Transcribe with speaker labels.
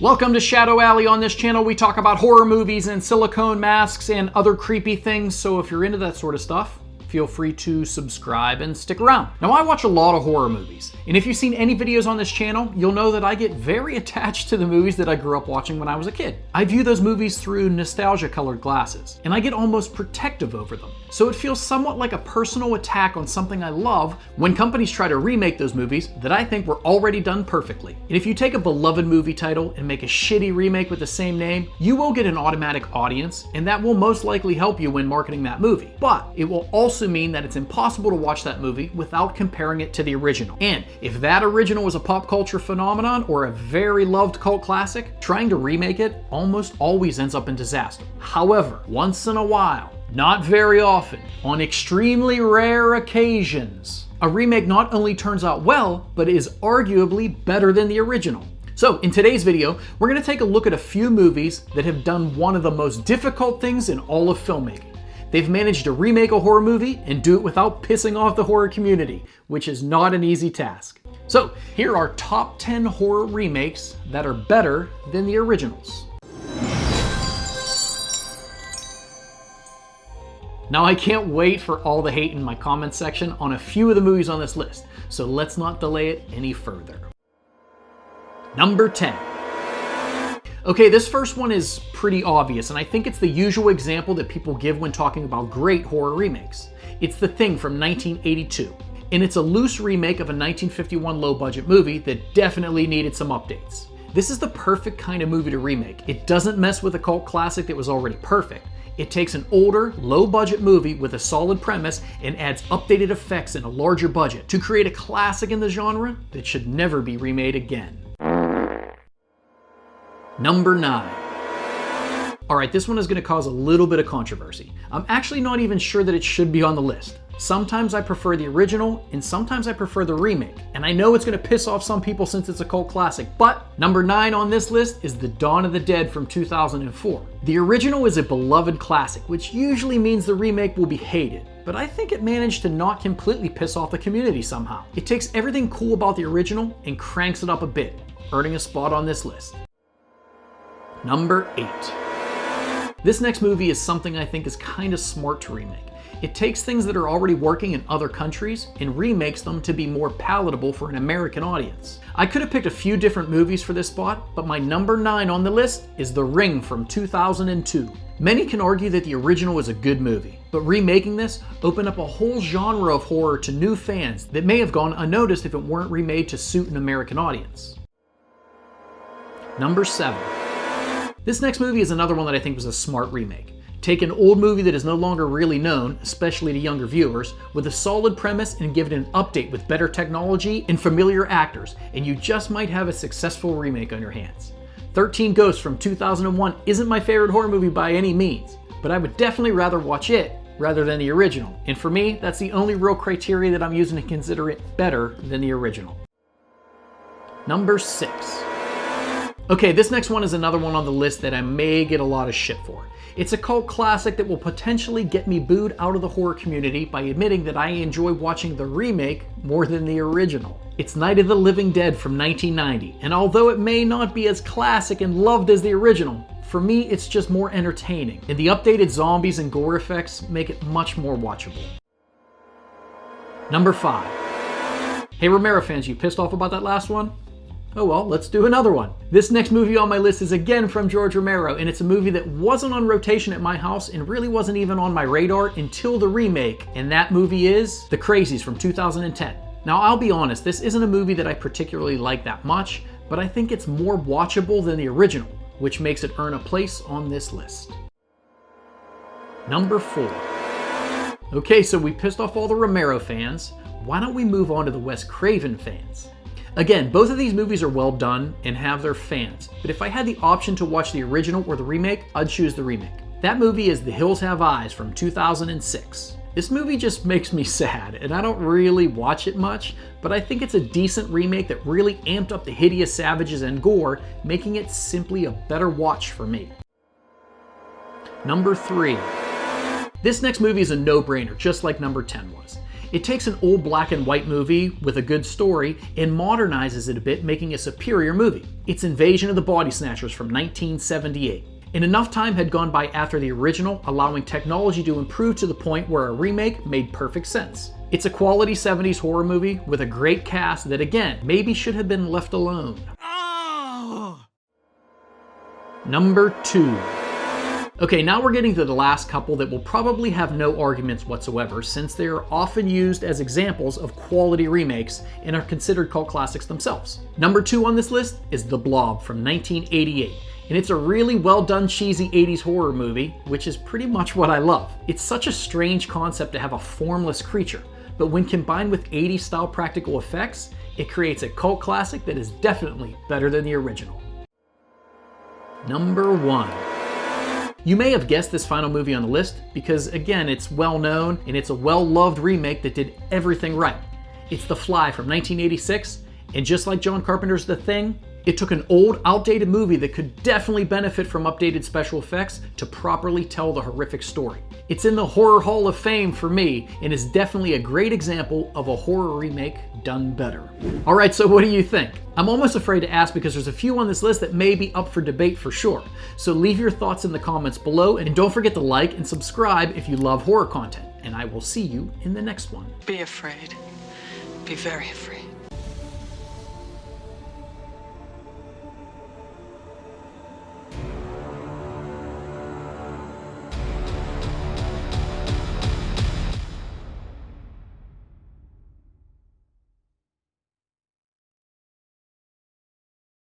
Speaker 1: Welcome to Shadow Alley. On this channel, we talk about horror movies and silicone masks and other creepy things, so if you're into that sort of stuff, feel free to subscribe and stick around. Now, I watch a lot of horror movies, and if you've seen any videos on this channel, you'll know that I get very attached to the movies that I grew up watching when I was a kid. I view those movies through nostalgia-colored glasses, and I get almost protective over them. So it feels somewhat like a personal attack on something I love when companies try to remake those movies that I think were already done perfectly. And if you take a beloved movie title and make a shitty remake with the same name, you will get an automatic audience, and that will most likely help you when marketing that movie. But it will also mean that it's impossible to watch that movie without comparing it to the original. And if that original was a pop culture phenomenon or a very loved cult classic, trying to remake it almost always ends up in disaster. However, once in a while, not very often, on extremely rare occasions, a remake not only turns out well, but is arguably better than the original. So in today's video, we're going to take a look at a few movies that have done one of the most difficult things in all of filmmaking. They've managed to remake a horror movie and do it without pissing off the horror community, which is not an easy task. So here are top 10 horror remakes that are better than the originals. Now, I can't wait for all the hate in my comments section on a few of the movies on this list, so let's not delay it any further. Number 10. Okay, this first one is pretty obvious, and I think it's the usual example that people give when talking about great horror remakes. It's The Thing from 1982, and it's a loose remake of a 1951 low-budget movie that definitely needed some updates. This is the perfect kind of movie to remake. It doesn't mess with a cult classic that was already perfect. It takes an older, low-budget movie with a solid premise and adds updated effects and a larger budget to create a classic in the genre that should never be remade again. Number 9. Alright, this one is going to cause a little bit of controversy. I'm actually not even sure that it should be on the list. Sometimes I prefer the original, and sometimes I prefer the remake. And I know it's going to piss off some people since it's a cult classic, but number 9 on this list is The Dawn of the Dead from 2004. The original is a beloved classic, which usually means the remake will be hated. But I think it managed to not completely piss off the community somehow. It takes everything cool about the original and cranks it up a bit, earning a spot on this list. Number 8. This next movie is something I think is kind of smart to remake. It takes things that are already working in other countries and remakes them to be more palatable for an American audience. I could have picked a few different movies for this spot, but my number 9 on the list is The Ring from 2002. Many can argue that the original is a good movie, but remaking this opened up a whole genre of horror to new fans that may have gone unnoticed if it weren't remade to suit an American audience. Number 7. This next movie is another one that I think was a smart remake. Take an old movie that is no longer really known, especially to younger viewers, with a solid premise and give it an update with better technology and familiar actors, and you just might have a successful remake on your hands. 13 Ghosts from 2001 isn't my favorite horror movie by any means, but I would definitely rather watch it rather than the original, and for me, that's the only real criteria that I'm using to consider it better than the original. Number 6. Okay, this next one is another one on the list that I may get a lot of shit for. It's a cult classic that will potentially get me booed out of the horror community by admitting that I enjoy watching the remake more than the original. It's Night of the Living Dead from 1990, and although it may not be as classic and loved as the original, for me it's just more entertaining, and the updated zombies and gore effects make it much more watchable. Number 5. Hey Romero fans, you pissed off about that last one? Oh well, let's do another one. This next movie on my list is again from George Romero, and it's a movie that wasn't on rotation at my house and really wasn't even on my radar until the remake, and that movie is The Crazies from 2010. Now I'll be honest, this isn't a movie that I particularly like that much, but I think it's more watchable than the original, which makes it earn a place on this list. Number 4. Okay, so we pissed off all the Romero fans. Why don't we move on to the Wes Craven fans? Again, both of these movies are well done and have their fans, but if I had the option to watch the original or the remake, I'd choose the remake. That movie is The Hills Have Eyes from 2006. This movie just makes me sad, and I don't really watch it much, but I think it's a decent remake that really amped up the hideous savages and gore, making it simply a better watch for me. Number 3. This next movie is a no-brainer, just like number 10 was. It takes an old black and white movie with a good story and modernizes it a bit, making a superior movie. It's Invasion of the Body Snatchers from 1978. And enough time had gone by after the original, allowing technology to improve to the point where a remake made perfect sense. It's a quality 70s horror movie with a great cast that, again, maybe should have been left alone. Number 2. Okay, now we're getting to the last couple that will probably have no arguments whatsoever, since they are often used as examples of quality remakes and are considered cult classics themselves. Number 2 on this list is The Blob from 1988. And it's a really well done cheesy 80s horror movie, which is pretty much what I love. It's such a strange concept to have a formless creature, but when combined with 80s style practical effects, it creates a cult classic that is definitely better than the original. Number 1. You may have guessed this final movie on the list because, again, it's well known and it's a well-loved remake that did everything right. It's The Fly from 1986, and just like John Carpenter's The Thing, it took an old, outdated movie that could definitely benefit from updated special effects to properly tell the horrific story. It's in the Horror Hall of Fame for me, and is definitely a great example of a horror remake done better. Alright, so what do you think? I'm almost afraid to ask because there's a few on this list that may be up for debate for sure. So leave your thoughts in the comments below, and don't forget to like and subscribe if you love horror content. And I will see you in the next one.
Speaker 2: Be afraid. Be very afraid.